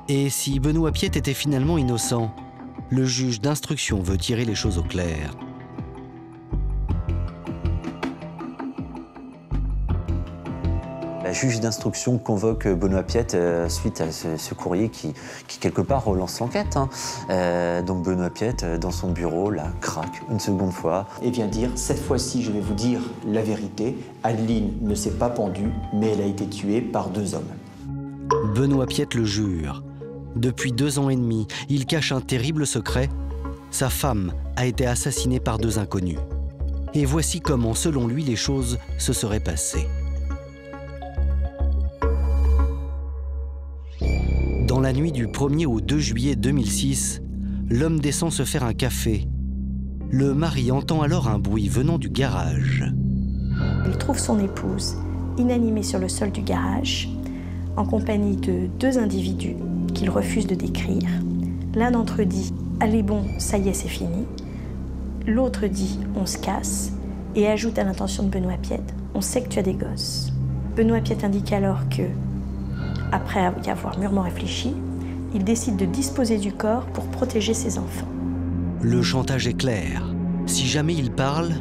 Et si Benoît Piette était finalement innocent, le juge d'instruction veut tirer les choses au clair. La juge d'instruction convoque Benoît Piette suite à ce courrier qui quelque part relance l'enquête. Donc Benoît Piette, dans son bureau, là, craque une seconde fois. Et vient dire, cette fois-ci, je vais vous dire la vérité. Adeline ne s'est pas pendue, mais elle a été tuée par 2 hommes. Benoît Piette le jure. Depuis 2 ans et demi, il cache un terrible secret. Sa femme a été assassinée par 2 inconnus. Et voici comment, selon lui, les choses se seraient passées. Dans la nuit du 1er au 2 juillet 2006, l'homme descend se faire un café. Le mari entend alors un bruit venant du garage. Il trouve son épouse inanimée sur le sol du garage, en compagnie de 2 individus qu'il refuse de décrire. L'un d'entre eux dit « Allez bon, ça y est, c'est fini ». L'autre dit « On se casse » et ajoute à l'intention de Benoît Piette « On sait que tu as des gosses ». Benoît Piette indique alors que, après y avoir mûrement réfléchi, il décide de disposer du corps pour protéger ses enfants. Le chantage est clair. Si jamais il parle,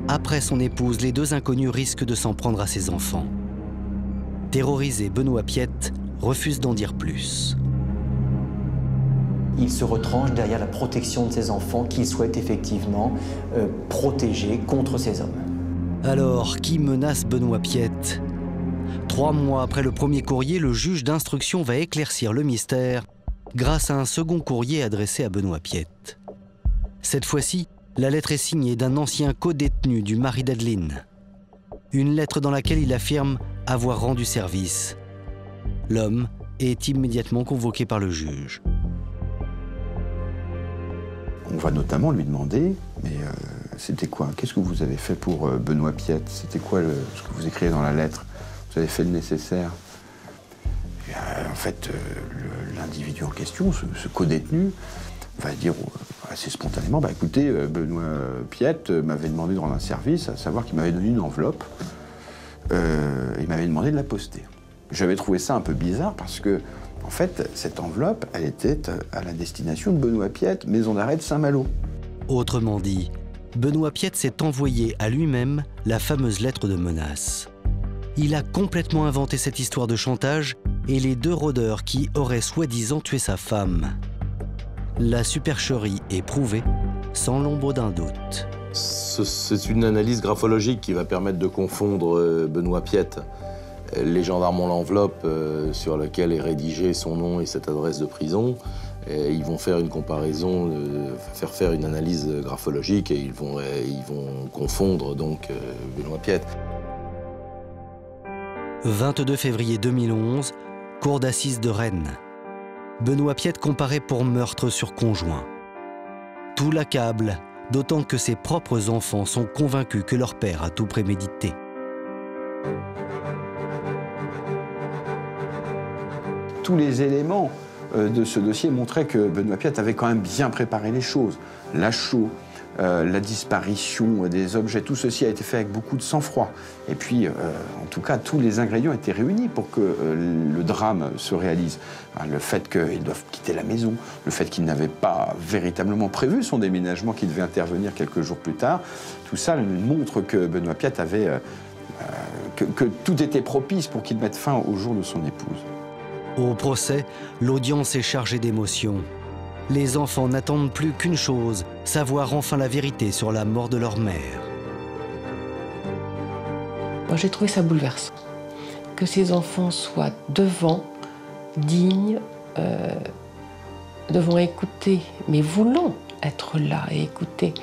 après son épouse, les 2 inconnus risquent de s'en prendre à ses enfants. Terrorisé, Benoît Piette refuse d'en dire plus. Il se retranche derrière la protection de ses enfants qu'il souhaite effectivement protéger contre ces hommes. Alors, qui menace Benoît Piette ? 3 mois après le premier courrier, le juge d'instruction va éclaircir le mystère grâce à un second courrier adressé à Benoît Piette. Cette fois-ci, la lettre est signée d'un ancien codétenu du mari d'Adeline. Une lettre dans laquelle il affirme avoir rendu service. L'homme est immédiatement convoqué par le juge. On va notamment lui demander, mais c'était quoi? Qu'est-ce que vous avez fait pour Benoît Piette? C'était quoi ce que vous écrivez dans la lettre? Vous avez fait le nécessaire? Et, en fait, l'individu en question, ce codétenu, va dire assez spontanément, bah, écoutez, Benoît Piette m'avait demandé de rendre un service, à savoir qu'il m'avait donné une enveloppe, il m'avait demandé de la poster. J'avais trouvé ça un peu bizarre parce que, en fait, cette enveloppe, elle était à la destination de Benoît Piette, maison d'arrêt de Saint-Malo. Autrement dit, Benoît Piette s'est envoyé à lui-même la fameuse lettre de menace. Il a complètement inventé cette histoire de chantage et les 2 rôdeurs qui auraient soi-disant tué sa femme. La supercherie est prouvée sans l'ombre d'un doute. C'est une analyse graphologique qui va permettre de confondre Benoît Piette. Les gendarmes ont l'enveloppe sur laquelle est rédigé son nom et cette adresse de prison. Et ils vont faire une comparaison, faire une analyse graphologique et ils vont confondre donc Benoît Piette. 22 février 2011, cour d'assises de Rennes. Benoît Piette comparé pour meurtre sur conjoint. Tout l'accable, d'autant que ses propres enfants sont convaincus que leur père a tout prémédité. Tous les éléments de ce dossier montraient que Benoît Piette avait quand même bien préparé les choses. La chaux, la disparition des objets, tout ceci a été fait avec beaucoup de sang-froid. Et puis, en tout cas, tous les ingrédients étaient réunis pour que le drame se réalise. Le fait qu'ils doivent quitter la maison, le fait qu'ils n'avaient pas véritablement prévu son déménagement qui devait intervenir quelques jours plus tard, tout ça montre que Benoît Piette avait... que tout était propice pour qu'il mette fin au jour de son épouse. Au procès, l'audience est chargée d'émotions. Les enfants n'attendent plus qu'une chose, savoir enfin la vérité sur la mort de leur mère. Moi, j'ai trouvé ça bouleversant. Que ces enfants soient devant, dignes, devant écouter, mais voulant être là et écouter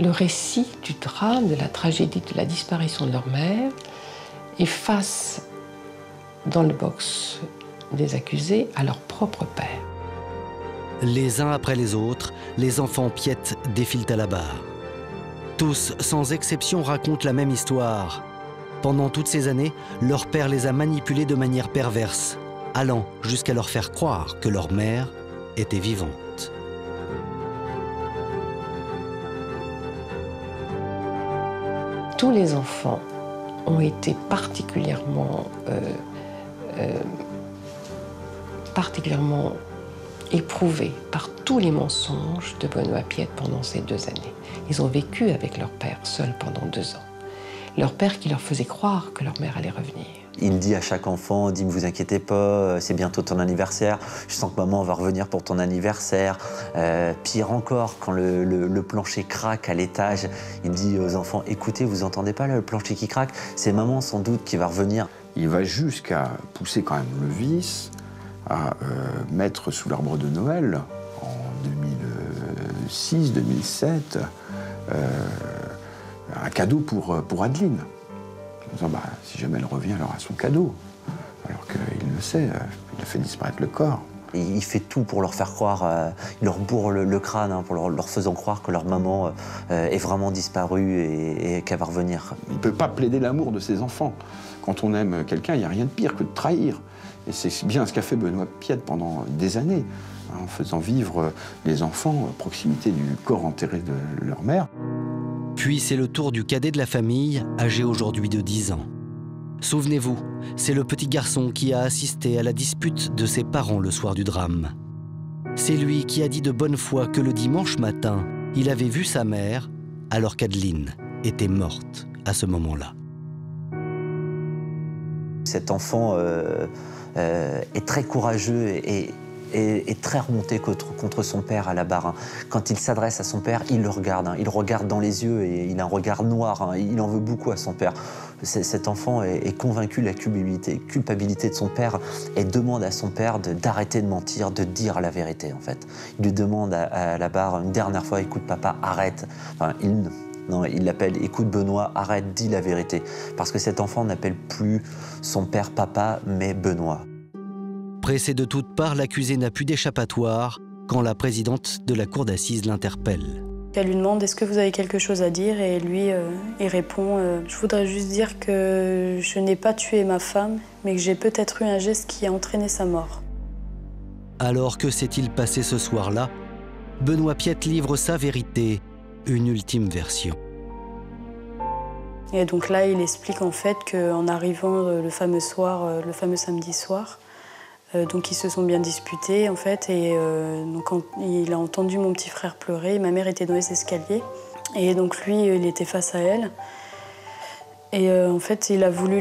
le récit du drame, de la tragédie, de la disparition de leur mère, et face, dans le box des accusés, à leur propre père. Les uns après les autres, les enfants Piette défilent à la barre. Tous, sans exception, racontent la même histoire. Pendant toutes ces années, leur père les a manipulés de manière perverse, allant jusqu'à leur faire croire que leur mère était vivante. Tous les enfants ont été particulièrement éprouvés par tous les mensonges de Benoît Piette pendant ces 2 années. Ils ont vécu avec leur père seul pendant 2 ans. Leur père qui leur faisait croire que leur mère allait revenir. Il dit à chaque enfant, dit, ne vous inquiétez pas, c'est bientôt ton anniversaire, je sens que maman va revenir pour ton anniversaire. Pire encore, quand le plancher craque à l'étage, il dit aux enfants, écoutez, vous entendez pas le plancher qui craque? C'est maman sans doute qui va revenir. Il va jusqu'à pousser quand même le vice, à mettre sous l'arbre de Noël, en 2006-2007, un cadeau pour Adeline. En disant, si jamais elle revient, elle aura son cadeau. Alors qu'il le sait, il a fait disparaître le corps. Et il fait tout pour leur faire croire, il leur bourre le crâne, pour leur faisant croire que leur maman est vraiment disparue et qu'elle va revenir. Il ne peut pas plaider l'amour de ses enfants. Quand on aime quelqu'un, il n'y a rien de pire que de trahir. Et c'est bien ce qu'a fait Benoît Piette pendant des années, en faisant vivre les enfants à proximité du corps enterré de leur mère. Puis c'est le tour du cadet de la famille, âgé aujourd'hui de 10 ans. Souvenez-vous, c'est le petit garçon qui a assisté à la dispute de ses parents le soir du drame. C'est lui qui a dit de bonne foi que le dimanche matin, il avait vu sa mère alors qu'Adeline était morte à ce moment-là. Cet enfant est très courageux et très remonté contre son père à la barre. Quand il s'adresse à son père, il le regarde. Il le regarde dans les yeux et il a un regard noir. Il en veut beaucoup à son père. Cet enfant est convaincu de la culpabilité de son père et demande à son père d'arrêter de mentir, de dire la vérité en fait. Il lui demande à la barre une dernière fois, écoute papa, arrête. Enfin, il l'appelle, écoute Benoît, arrête, dis la vérité. Parce que cet enfant n'appelle plus son père papa, mais Benoît. Pressé de toutes parts, l'accusé n'a plus d'échappatoire quand la présidente de la cour d'assises l'interpelle. Elle lui demande, est-ce que vous avez quelque chose à dire? Et lui, il répond, je voudrais juste dire que je n'ai pas tué ma femme, mais que j'ai peut-être eu un geste qui a entraîné sa mort. Alors que s'est-il passé ce soir-là? Benoît Piette livre sa vérité, une ultime version. Et donc là, il explique en fait qu'en arrivant le fameux samedi soir, donc ils se sont bien disputés en fait, et donc quand il a entendu mon petit frère pleurer, ma mère était dans les escaliers, et donc lui, il était face à elle, et en fait, il a voulu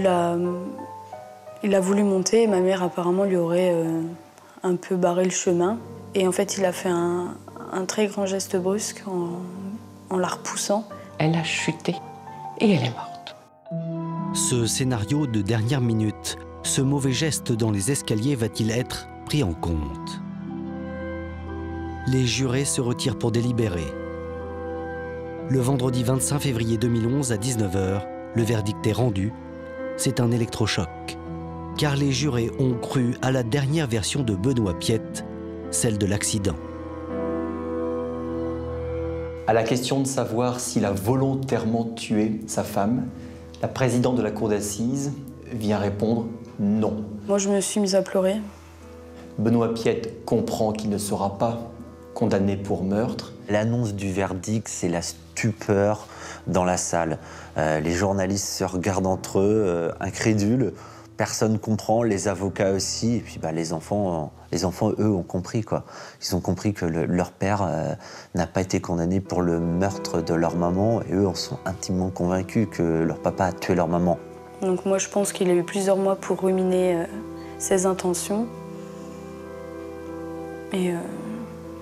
monter, et ma mère apparemment lui aurait un peu barré le chemin, et en fait, il a fait un très grand geste brusque en la repoussant. Elle a chuté et elle est morte. Ce scénario de dernière minute, ce mauvais geste dans les escaliers va-t-il être pris en compte? Les jurés se retirent pour délibérer. Le vendredi 25 février 2011 à 19 h, le verdict est rendu. C'est un électrochoc, car les jurés ont cru à la dernière version de Benoît Piette, celle de l'accident. À la question de savoir s'il a volontairement tué sa femme, la présidente de la cour d'assises vient répondre non. Moi, je me suis mise à pleurer. Benoît Piette comprend qu'il ne sera pas condamné pour meurtre. L'annonce du verdict, c'est la stupeur dans la salle. Les journalistes se regardent entre eux, incrédules. Personne ne comprend, les avocats aussi. Et puis les enfants, eux, ont compris, quoi. Ils ont compris que leur père n'a pas été condamné pour le meurtre de leur maman. Et eux en sont intimement convaincus que leur papa a tué leur maman. Donc moi, je pense qu'il a eu plusieurs mois pour ruminer ses intentions. Et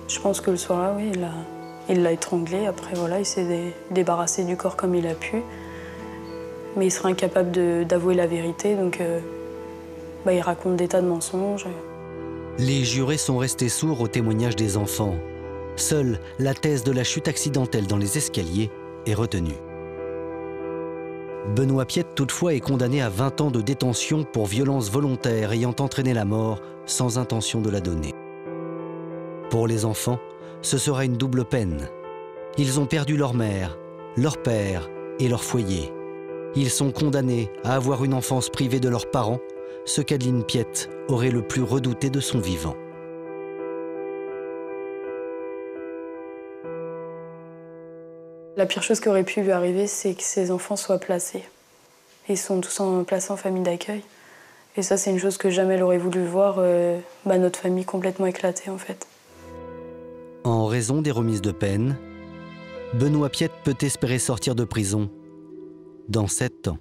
je pense que le soir-là, oui, il l'a étranglé. Après, voilà, il s'est débarrassé du corps comme il a pu. Mais il serait incapable d'avouer la vérité, donc il raconte des tas de mensonges. Les jurés sont restés sourds aux témoignages des enfants. Seule la thèse de la chute accidentelle dans les escaliers est retenue. Benoît Piette, toutefois, est condamné à 20 ans de détention pour violence volontaire ayant entraîné la mort sans intention de la donner. Pour les enfants, ce sera une double peine. Ils ont perdu leur mère, leur père et leur foyer. Ils sont condamnés à avoir une enfance privée de leurs parents, ce qu'Adeline Piette aurait le plus redouté de son vivant. La pire chose qui aurait pu lui arriver, c'est que ses enfants soient placés. Ils sont tous placés en famille d'accueil. Et ça, c'est une chose que jamais elle aurait voulu voir, notre famille complètement éclatée, en fait. En raison des remises de peine, Benoît Piette peut espérer sortir de prison dans 7 ans.